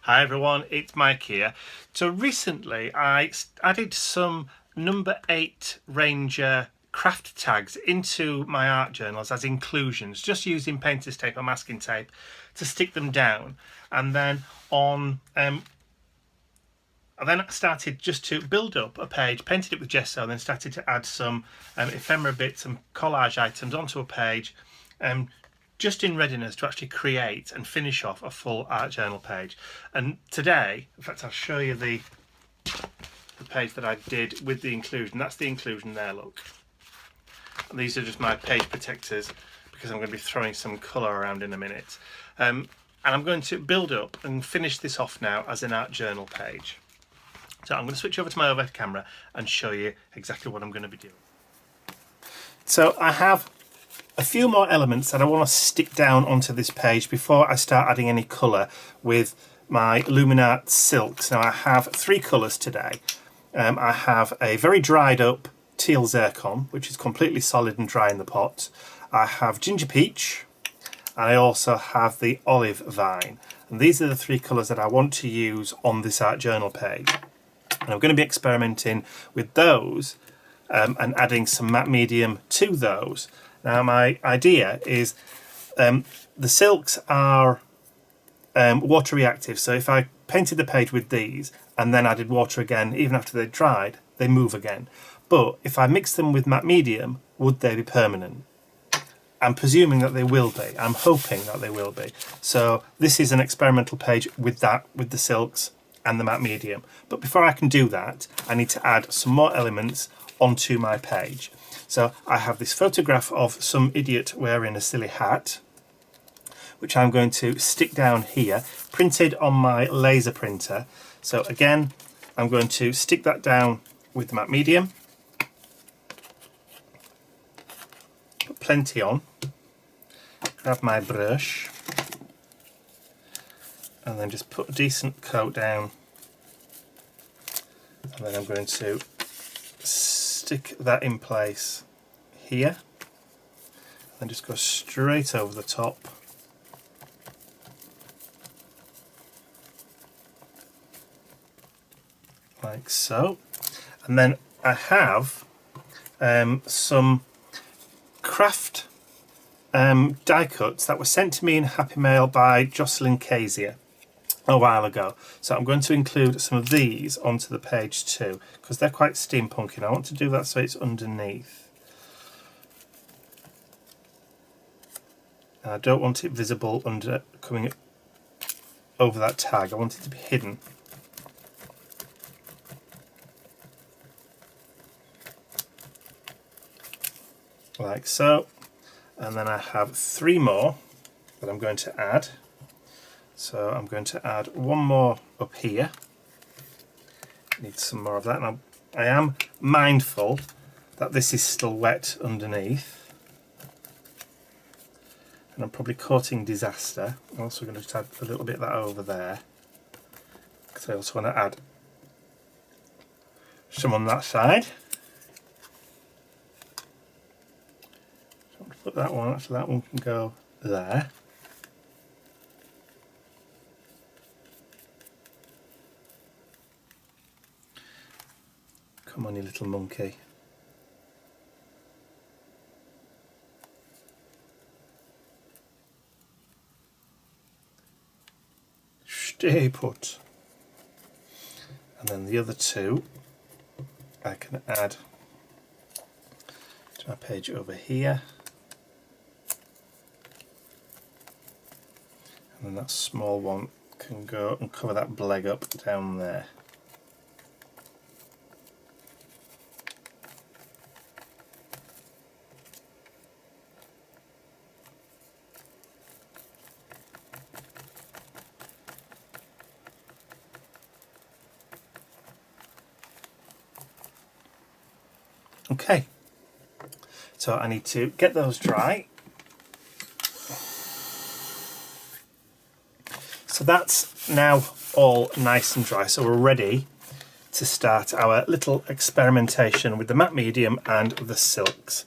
Hi everyone, it's Mike here. So recently I added some number 8 Ranger craft tags into my art journals as inclusions, just using painter's tape or masking tape to stick them down. And then I started just to build up a page, painted it with gesso, and then started to add some ephemera bits and collage items onto a page, just in readiness to actually create and finish off a full art journal page. And today, in fact, I'll show you the page that I did with the inclusion. That's the inclusion there, look. And these are just my page protectors because I'm going to be throwing some colour around in a minute. And I'm going to build up and finish this off now as an art journal page. So I'm going to switch over to my overhead camera and show you exactly what I'm going to be doing. So I have a few more elements that I want to stick down onto this page before I start adding any colour with my Luminarte Silks. Now I have 3 colours today. I have a very dried up teal zircon, which is completely solid and dry in the pot. I have ginger peach, and I also have the olive vine. And these are the 3 colours that I want to use on this art journal page. And I'm going to be experimenting with those and adding some matte medium to those. Now my idea is the silks are water reactive, so if I painted the page with these and then added water again, even after they're dried, they move again. But if I mix them with matte medium, would they be permanent? I'm presuming that they will be. I'm hoping that they will be. So this is an experimental page with that, with the silks and the matte medium. But before I can do that, I need to add some more elements onto my page. So I have this photograph of some idiot wearing a silly hat, which I'm going to stick down here, printed on my laser printer. So again, I'm going to stick that down with the matte medium, put plenty on, grab my brush, and then just put a decent coat down. And then I'm going to stick that in place here and just go straight over the top. Like so. And then I have some craft die cuts that were sent to me in Happy Mail by Jocelyn Kezia a while ago. So I'm going to include some of these onto the page too, because they're quite steampunky and I want to do that so it's underneath. And I don't want it visible under coming over that tag. I want it to be hidden. Like so. And then I have 3 more that I'm going to add. So I'm going to add one more up here. Need some more of that. Now I am mindful that this is still wet underneath, and I'm probably coating disaster. I'm also going to add a little bit of that over there, because I also want to add some on that side. So I'm going to put that one, actually that one can go there. Come on, you little monkey. Stay put. And then the other 2 I can add to my page over here. And then that small one can go and cover that leg up down there. Okay, so I need to get those dry. So that's now all nice and dry, so we're ready to start our little experimentation with the matte medium and the silks.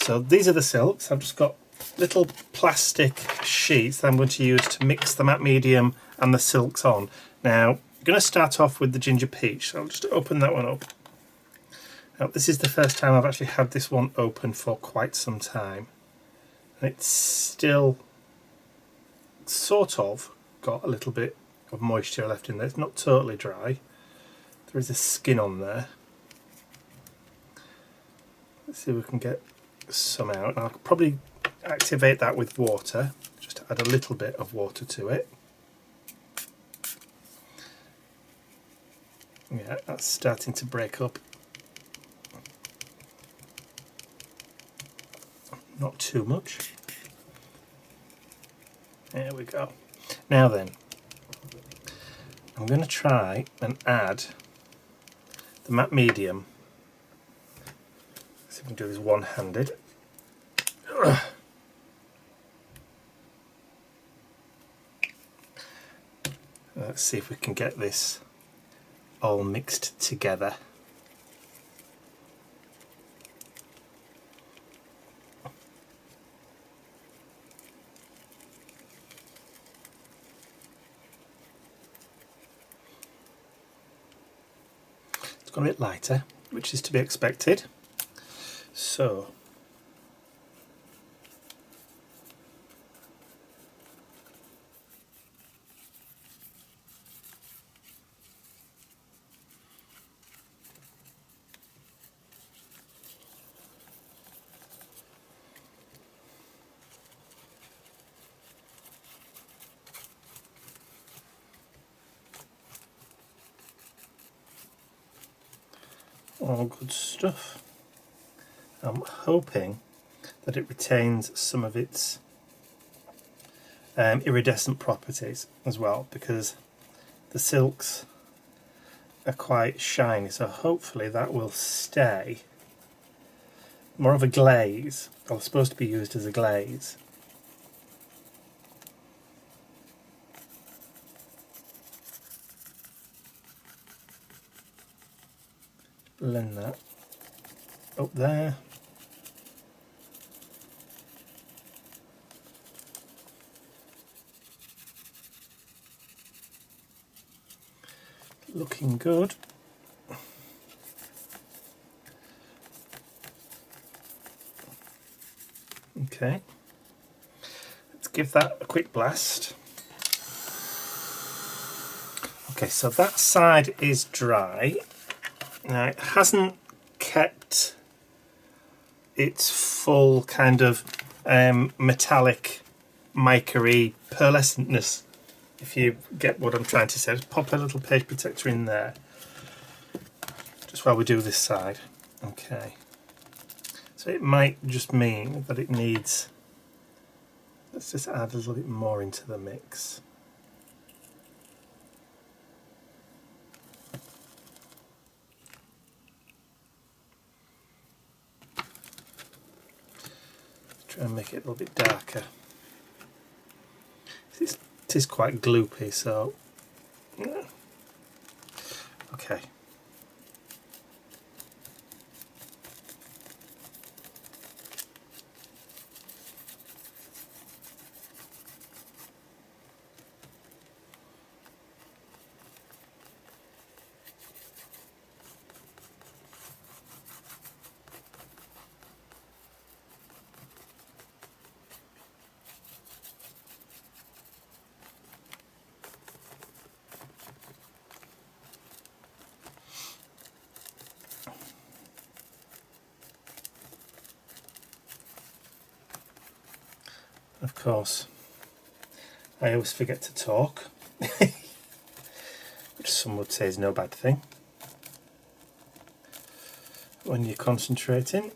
So these are the silks. I've just got little plastic sheets that I'm going to use to mix the matte medium and the silks on. Now, I'm going to start off with the ginger peach, so I'll just open that one up. Now, this is the first time I've actually had this one open for quite some time. And it's still sort of got a little bit of moisture left in there. It's not totally dry. There is a skin on there. Let's see if we can get some out. And I'll probably activate that with water, just to add a little bit of water to it. Yeah, that's starting to break up. Not too much. There we go. Now then, I'm going to try and add the matte medium. Let's see if we can do this one-handed. Let's see if we can get this all mixed together. It's gone a bit lighter, which is to be expected. So all good stuff. I'm hoping that it retains some of its iridescent properties as well, because the silks are quite shiny, so hopefully that will stay. More of a glaze, or supposed to be used as a glaze. Blend that up there. Looking good. Okay, let's give that a quick blast. Okay, so that side is dry. Now, it hasn't kept its full kind of metallic, mica-y pearlescentness, if you get what I'm trying to say. Just pop a little page protector in there, just while we do this side. Okay, so it might just mean that it needs, let's just add a little bit more into the mix. Try and make it a little bit darker. It is quite gloopy, so yeah. Okay. Of course, I always forget to talk, which some would say is no bad thing when you're concentrating.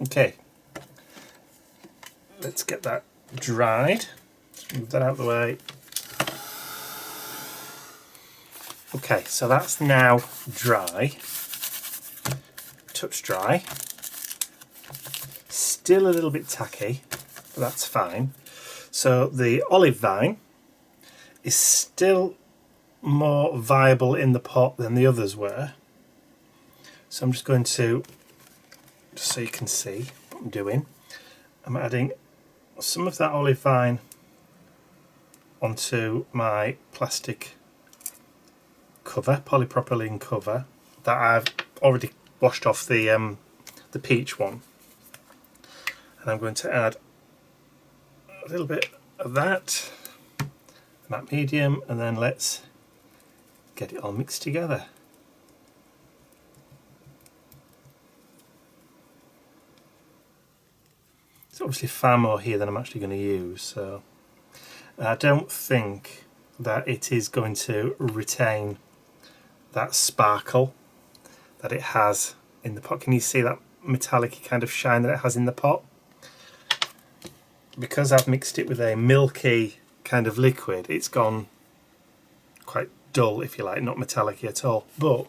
Okay, let's get that dried. Move that out of the way. Okay, so that's now dry, touch dry. Still a little bit tacky, but that's fine. So the olive vine is still more viable in the pot than the others were. So I'm just going to, just so you can see what I'm doing, I'm adding some of that olive vine onto my plastic cover, polypropylene cover, that I've already washed off the peach one. And I'm going to add a little bit of that medium, and then let's get it all mixed together. It's obviously far more here than I'm actually going to use, so I don't think that it is going to retain that sparkle that it has in the pot. Can you see that metallic kind of shine that it has in the pot? Because I've mixed it with a milky kind of liquid, it's gone quite dull, if you like, not metallic at all. But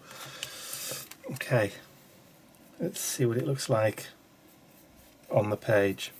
okay, let's see what it looks like on the page.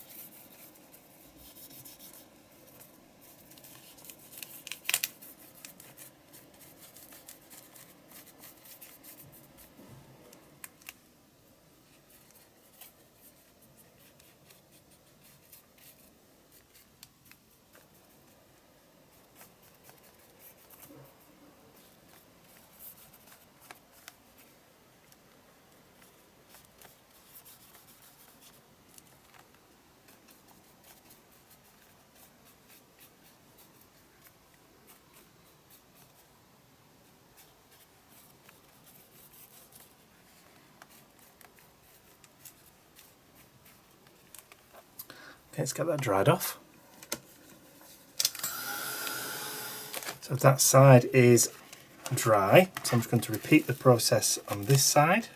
Okay, let's get that dried off. So that side is dry, so I'm just going to repeat the process on this side.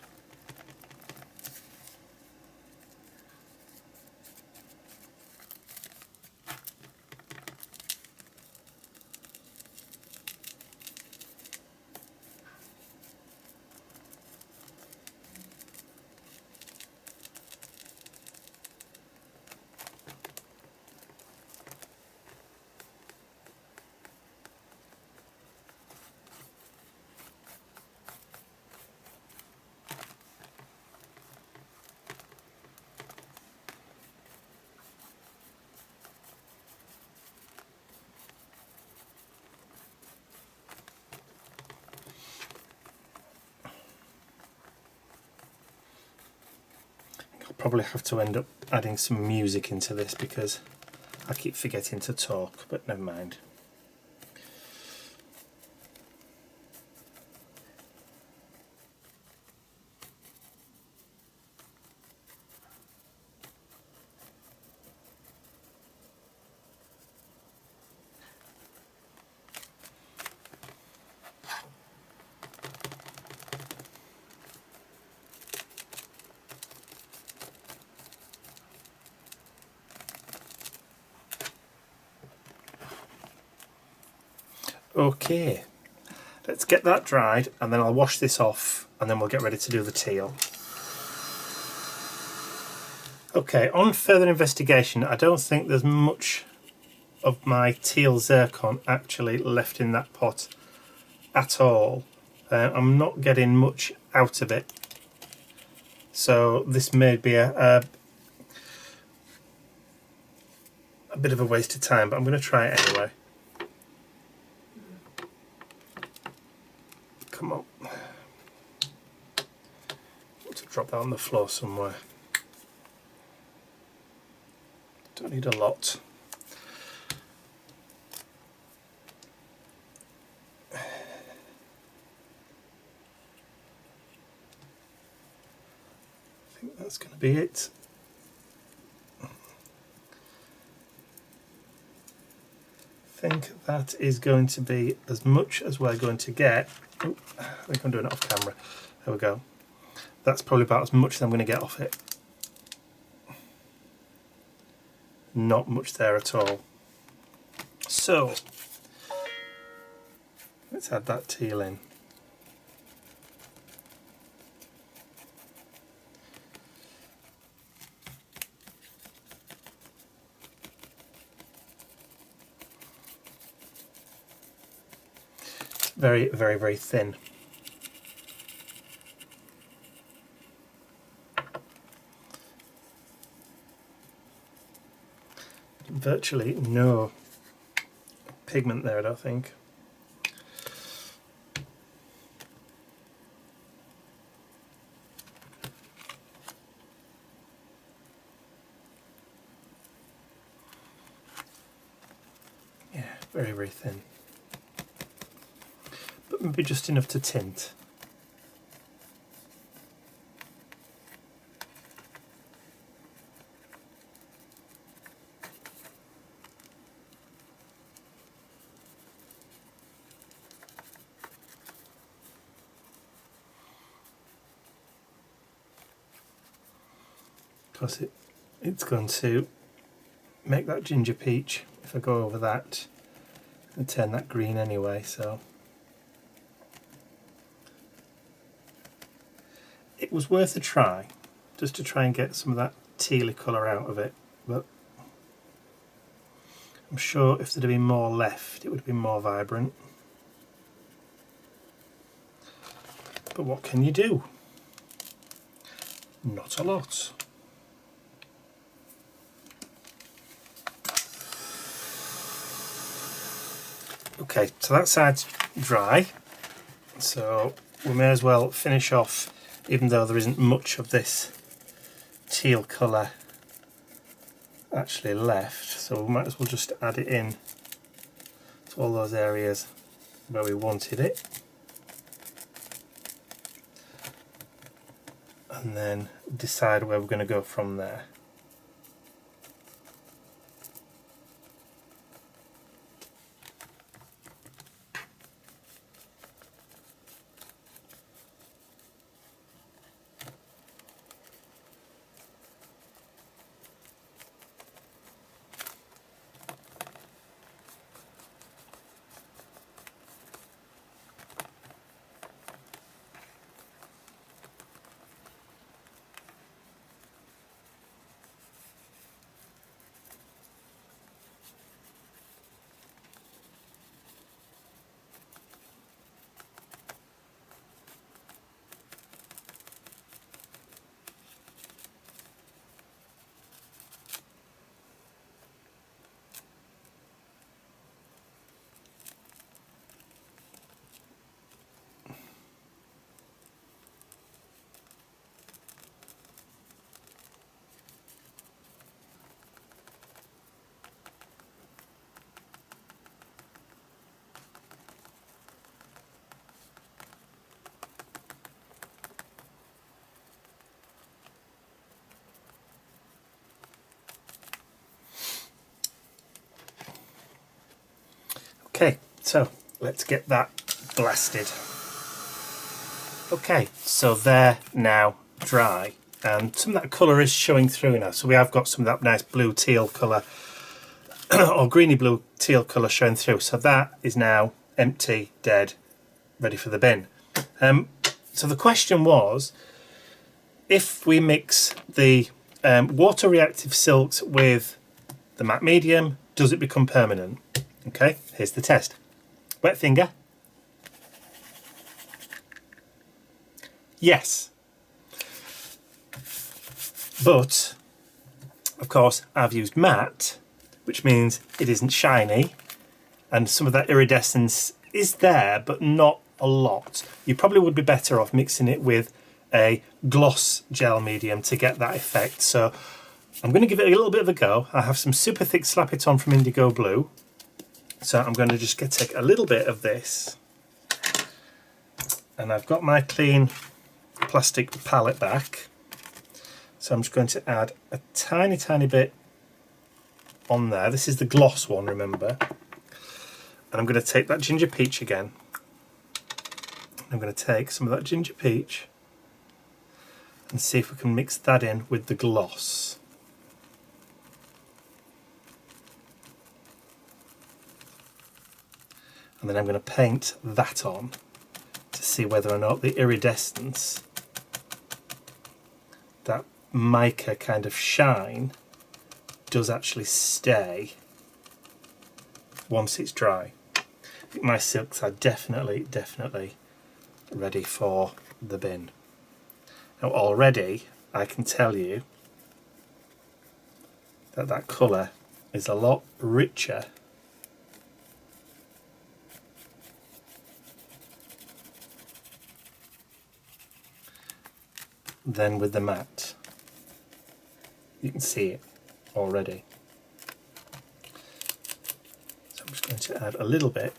Probably have to end up adding some music into this because I keep forgetting to talk, but never mind. Okay, let's get that dried and then I'll wash this off and then we'll get ready to do the teal. Okay, on further investigation, I don't think there's much of my teal zircon actually left in that pot at all. I'm not getting much out of it, so this may be a bit of a waste of time, but I'm going to try it anyway. Come on. To drop that on the floor somewhere. Don't need a lot. I think that's going to be it. I think that is going to be as much as we're going to get. Oh, I think I'm doing it off camera. There we go. That's probably about as much as I'm going to get off it. Not much there at all. So let's add that teal in. Very, very, very thin. Virtually no pigment there, I don't think. Yeah, very, very thin. But maybe just enough to tint. Because it's going to make that ginger peach if I go over that and turn that green anyway, so it was worth a try just to try and get some of that tealy colour out of it, but I'm sure if there'd have been more left it would have been more vibrant. But what can you do? Not a lot. Okay, so that side's dry, so we may as well finish off, even though there isn't much of this teal colour actually left, so we might as well just add it in to all those areas where we wanted it, and then decide where we're going to go from there. Okay, so let's get that blasted. Okay, so they're now dry and some of that colour is showing through now. So we have got some of that nice blue teal colour or greeny blue teal colour showing through. So that is now empty, dead, ready for the bin. So the question was, if we mix the water reactive silks with the matte medium, does it become permanent? Okay, here's the test. Wet finger. Yes. But, of course, I've used matte, which means it isn't shiny, and some of that iridescence is there, but not a lot. You probably would be better off mixing it with a gloss gel medium to get that effect. So I'm going to give it a little bit of a go. I have some super thick Slap It On from Indigo Blue. So I'm going to just take a little bit of this, and I've got my clean plastic palette back, so I'm just going to add a tiny bit on there. This is the gloss one, remember, and I'm going to take that ginger peach again. I'm going to take some of that ginger peach and see if we can mix that in with the gloss. And then I'm going to paint that on to see whether or not the iridescence, that mica kind of shine, does actually stay once it's dry. I think my silks are definitely ready for the bin. Now already I can tell you that that colour is a lot richer than with the matte. You can see it already. So I'm just going to add a little bit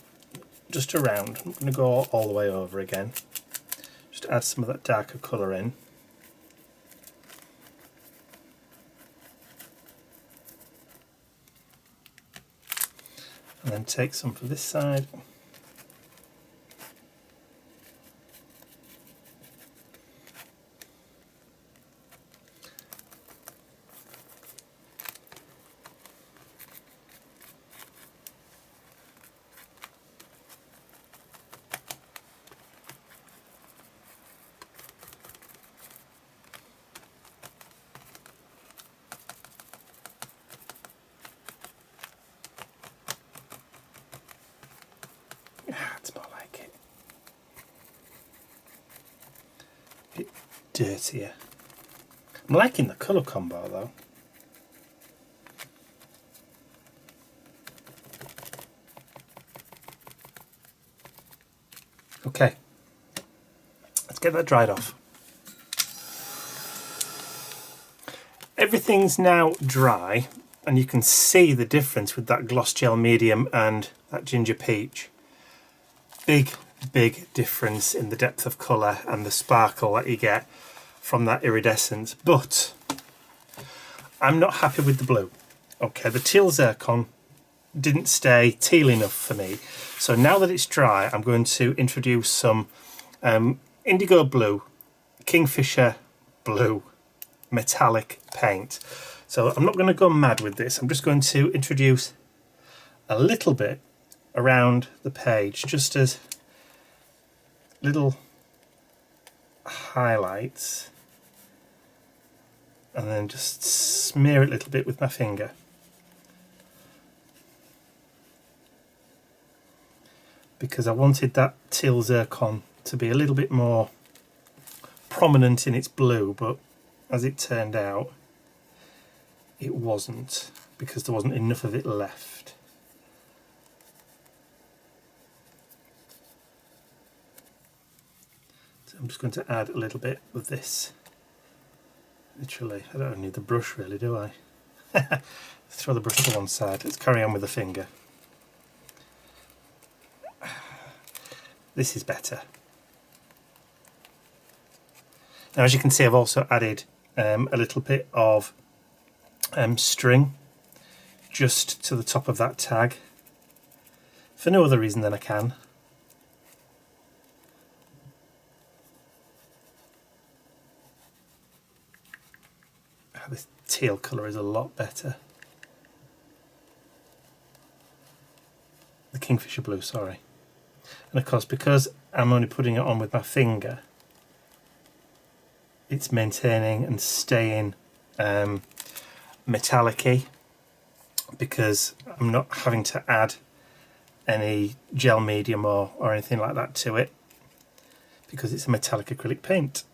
just around. I'm going to go all the way over again. Just add some of that darker colour in. And then take some for this side. It's more like it. A bit dirtier. I'm liking the colour combo though. Okay, let's get that dried off. Everything's now dry and you can see the difference with that gloss gel medium and that ginger peach. Big difference in the depth of colour and the sparkle that you get from that iridescence, but I'm not happy with the blue. Okay, the teal zircon didn't stay teal enough for me, so now that it's dry I'm going to introduce some indigo blue, Kingfisher blue metallic paint. So I'm not going to go mad with this, I'm just going to introduce a little bit around the page just as little highlights, and then just smear it a little bit with my finger. Because I wanted that teal zircon to be a little bit more prominent in its blue, but as it turned out it wasn't, because there wasn't enough of it left. So I'm just going to add a little bit of this. Literally, I don't need the brush really, do I? Throw the brush to one side. Let's carry on with the finger. This is better. Now, as you can see, I've also added a little bit of string just to the top of that tag for no other reason than I can. This teal colour is a lot better. The Kingfisher blue, sorry. And of course, because I'm only putting it on with my finger, it's maintaining and staying metallic-y, because I'm not having to add any gel medium or anything like that to it, because it's a metallic acrylic paint.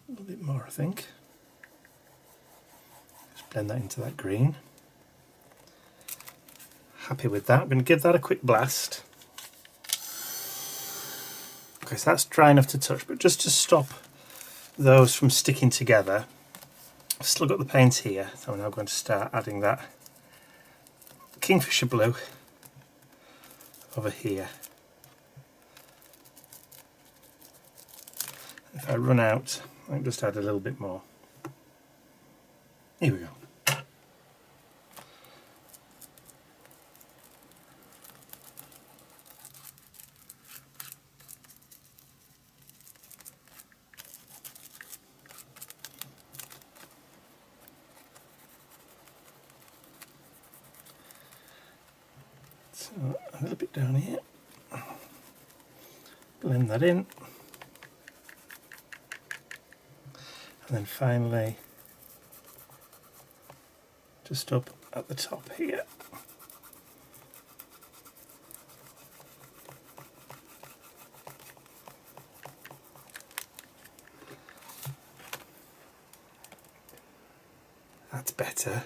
A little bit more, I think. Just blend that into that green. Happy with that. I'm going to give that a quick blast. Okay, so that's dry enough to touch, but just to stop those from sticking together, I've still got the paint here, so I'm now going to start adding that Kingfisher blue over here. If I run out, I can just add a little bit more. Here we go. So a little bit down here. Blend that in. And then finally, just up at the top here. That's better.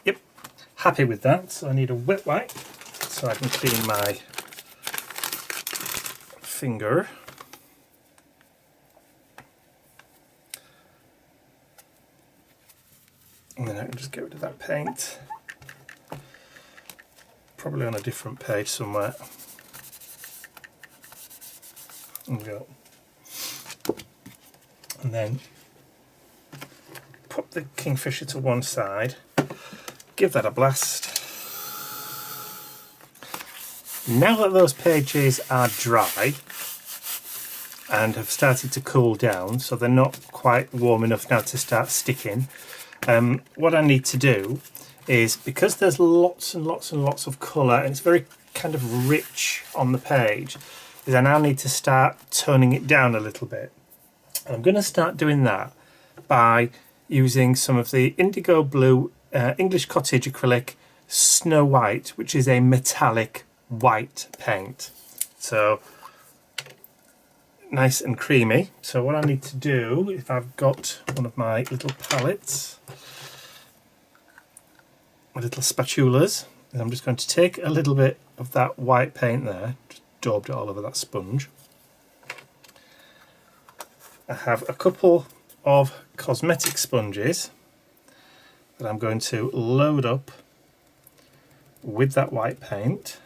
Yep, happy with that. So I need a wet wipe so I can clean my finger. And then I can just get rid of that paint. Probably on a different page somewhere. There we go. And then pop the Kingfisher to one side, give that a blast. Now that those pages are dry and have started to cool down, so they're not quite warm enough now to start sticking, what I need to do is, because there's lots and lots and lots of colour and it's very kind of rich on the page, is I now need to start toning it down a little bit. And I'm going to start doing that by using some of the indigo blue English Cottage acrylic Snow White, which is a metallic white paint. So nice and creamy. So what I need to do, if I've got one of my little palettes, my little spatulas, is I'm just going to take a little bit of that white paint there, just daubed it all over that sponge. I have a couple of cosmetic sponges that I'm going to load up with that white paint.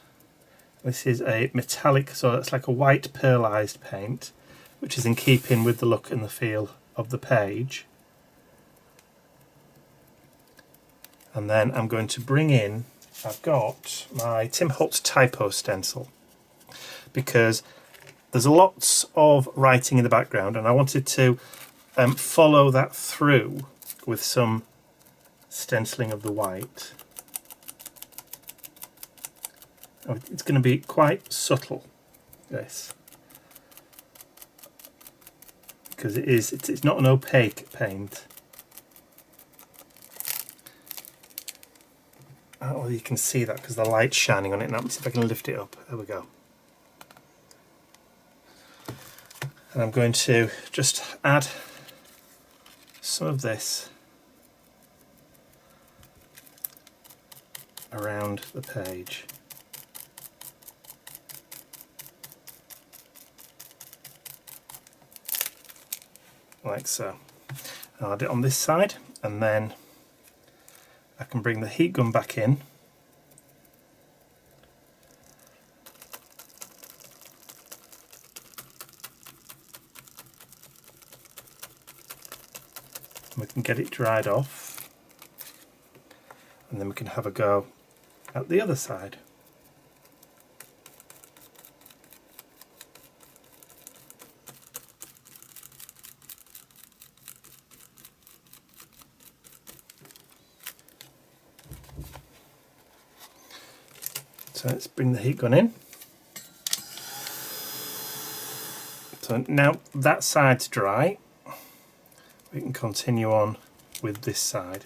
This is a metallic, so it's like a white pearlized paint, which is in keeping with the look and the feel of the page. And then I'm going to bring in, I've got my Tim Holtz typo stencil, because there's lots of writing in the background and I wanted to follow that through with some stenciling of the white. Oh, it's going to be quite subtle, this, because it's not an opaque paint. Oh, well, you can see that because the light's shining on it now. Let me see if I can lift it up. There we go. And I'm going to just add some of this around the page. Like so. I'll add it on this side, and then I can bring the heat gun back in. We can get it dried off, and then we can have a go at the other side. So let's bring the heat gun in. So now that side's dry, we can continue on with this side.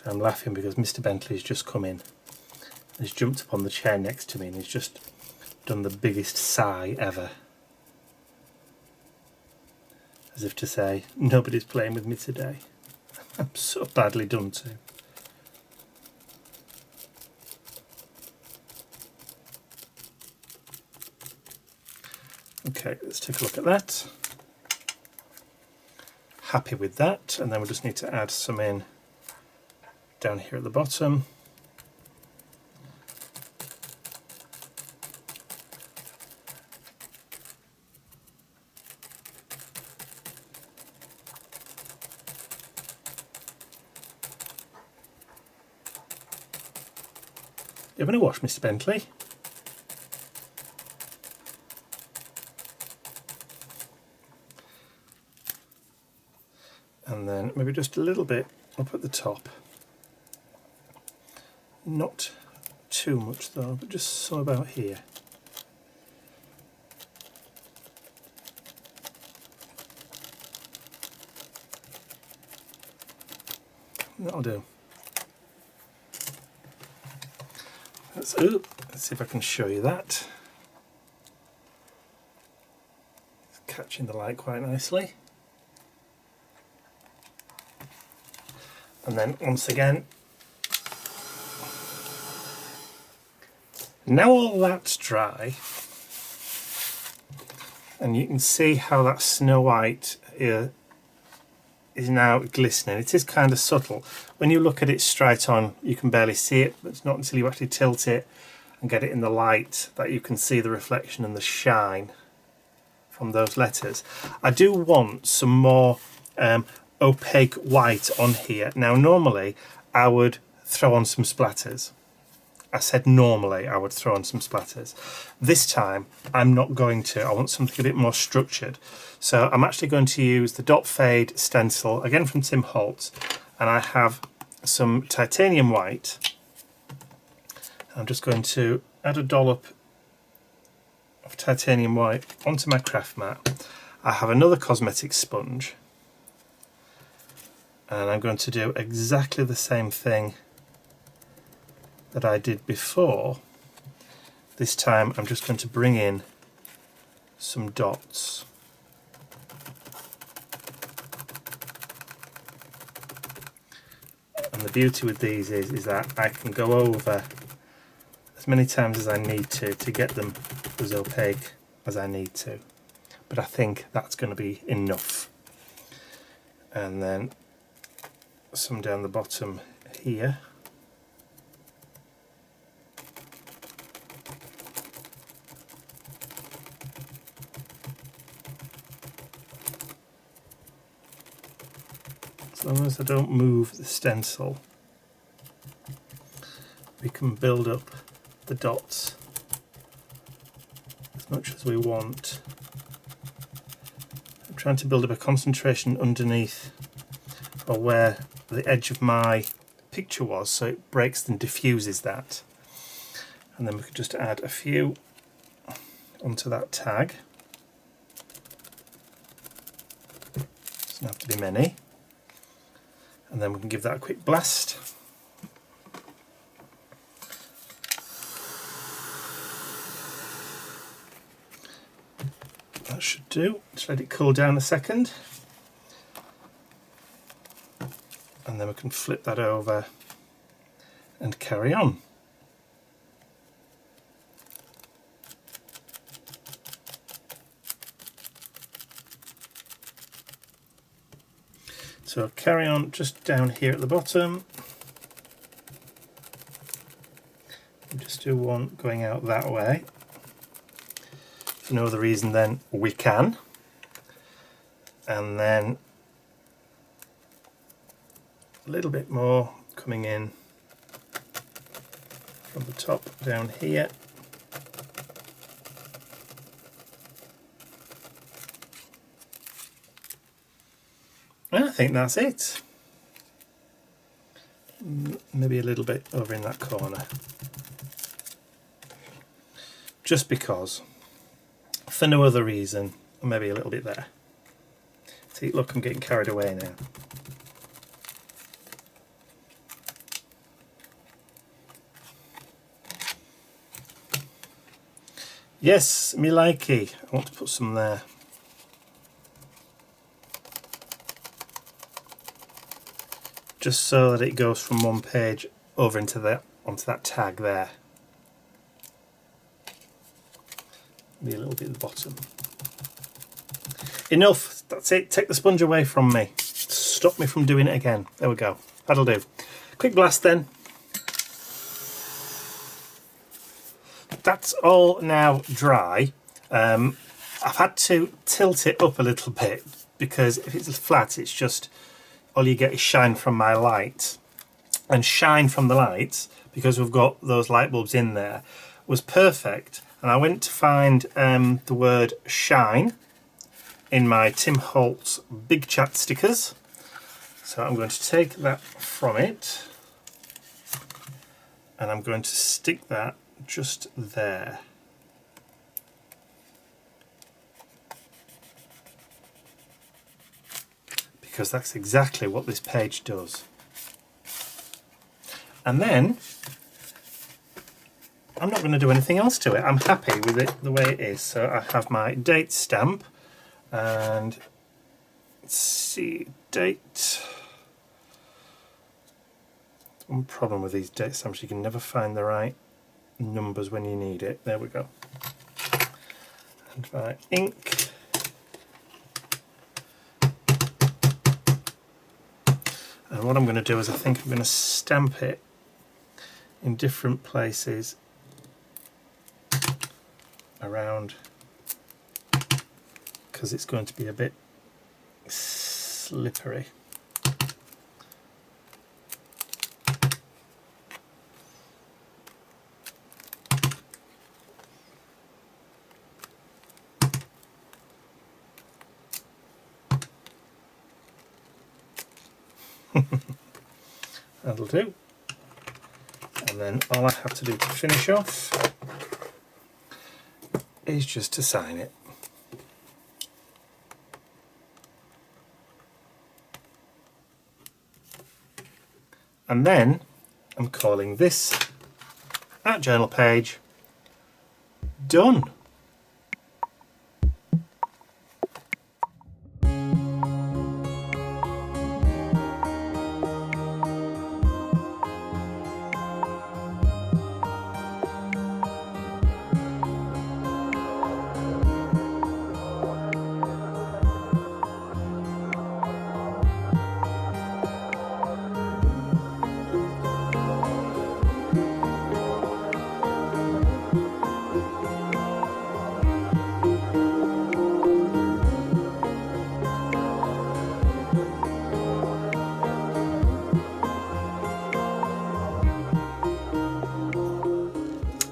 I'm laughing because Mr. Bentley's just come in. He's jumped up on the chair next to me and he's just done the biggest sigh ever. As if to say, nobody's playing with me today. I'm so badly done to. Okay, let's take a look at that. Happy with that, and then we just need to add some in down here at the bottom. You having a wash, Mr. Bentley? And then maybe just a little bit up at the top. Not too much though, but just some about here. That'll do. Let's see if I can show you that. It's catching the light quite nicely. And then once again, now all that's dry, and you can see how that snow white is now glistening. It is kind of subtle. When you look at it straight on, you can barely see it, but it's not until you actually tilt it and get it in the light that you can see the reflection and the shine from those letters. I do want some more opaque white on here. Now normally I would throw on some splatters. I said normally I would throw on some splatters. This time I'm not going to. I want something a bit more structured. So I'm actually going to use the Dot Fade stencil, again from Tim Holtz, and I have some titanium white. I'm just going to add a dollop of titanium white onto my craft mat. I have another cosmetic sponge, and I'm going to do exactly the same thing that I did before. This time I'm just going to bring in some dots. And the beauty with these is that I can go over as many times as I need to get them as opaque as I need to. But I think that's going to be enough. And then some down the bottom here. As long as I don't move the stencil, we can build up the dots as much as we want. I'm trying to build up a concentration underneath or where the edge of my picture was, so it breaks and diffuses that. And then we could just add a few onto that tag. Doesn't have to be many. And then we can give that a quick blast. That should do. Just let it cool down a second. And then we can flip that over and carry on. So carry on just down here at the bottom. Just do one going out that way. For no other reason then we can. And then a little bit more coming in from the top down here. And I think that's it. Maybe a little bit over in that corner. Just because. For no other reason. Or maybe a little bit there. See, look, I'm getting carried away now. Yes, me likey. I want to put some there. Just so that it goes from one page over into onto that tag there. Maybe a little bit at the bottom. Enough. That's it. Take the sponge away from me. Stop me from doing it again. There we go. That'll do. Quick blast then. That's all now dry. I've had to tilt it up a little bit because if it's flat, it's just all you get is shine from my light. And shine from the lights, because we've got those light bulbs in there, was perfect. And I went to find the word shine in my Tim Holtz Big Chat stickers. So I'm going to take that from it and I'm going to stick that just there. Because that's exactly what this page does. And then I'm not going to do anything else to it. I'm happy with it the way it is. So I have my date stamp, and let's see, date. One problem with these date stamps, you can never find the right numbers when you need it. There we go. And my ink. And what I'm going to do is I think I'm going to stamp it in different places around, because it's going to be a bit slippery. That'll do. And then all I have to do to finish off is just to sign it. And then I'm calling this art journal page done.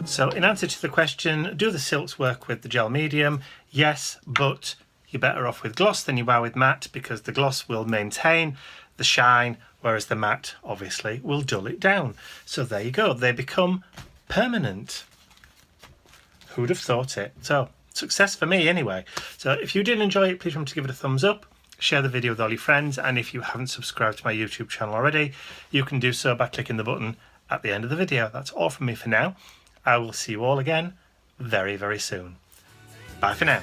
So in answer to the question, do the silks work with the gel medium? Yes, but you're better off with gloss than you are with matte, because the gloss will maintain the shine, whereas the matte obviously will dull it down. So there you go, they become permanent. Who'd have thought it? So success for me anyway. So if you did enjoy it, please remember to give it a thumbs up, share the video with all your friends, and if you haven't subscribed to my YouTube channel already, you can do so by clicking the button at the end of the video. That's all from me for now. I will see you all again very, very soon. Bye for now.